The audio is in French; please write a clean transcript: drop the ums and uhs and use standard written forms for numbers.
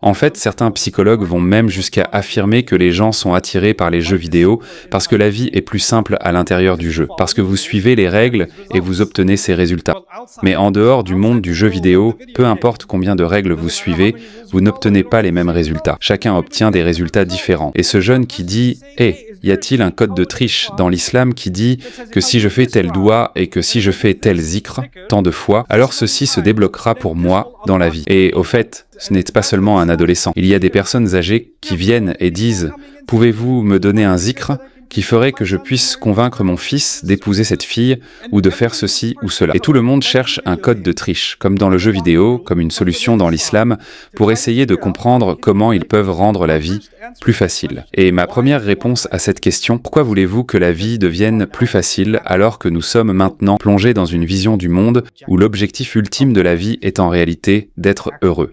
En fait, certains psychologues vont même jusqu'à affirmer que les gens sont attirés par les jeux vidéo parce que la vie est plus simple à l'intérieur du jeu, parce que vous suivez les règles et vous obtenez ces résultats. Mais en dehors du monde du jeu vidéo, peu importe combien de règles vous suivez, vous n'obtenez pas les mêmes résultats. Chacun obtient des résultats différents. Et ce jeune qui dit « Hé, y a-t-il un code de triche dans l'islam qui dit que si je fais tel doigt et que si je fais tel zikr tant de fois, alors ceci se débloquera pour moi dans la vie ». Et au fait, ce n'est pas seulement un adolescent. Il y a des personnes âgées qui viennent et disent « Pouvez-vous me donner un zikr qui ferait que je puisse convaincre mon fils d'épouser cette fille ou de faire ceci ou cela ?» Et tout le monde cherche un code de triche, comme dans le jeu vidéo, comme une solution dans l'islam, pour essayer de comprendre comment ils peuvent rendre la vie plus facile. Et ma première réponse à cette question, pourquoi voulez-vous que la vie devienne plus facile alors que nous sommes maintenant plongés dans une vision du monde où l'objectif ultime de la vie est en réalité d'être heureux ?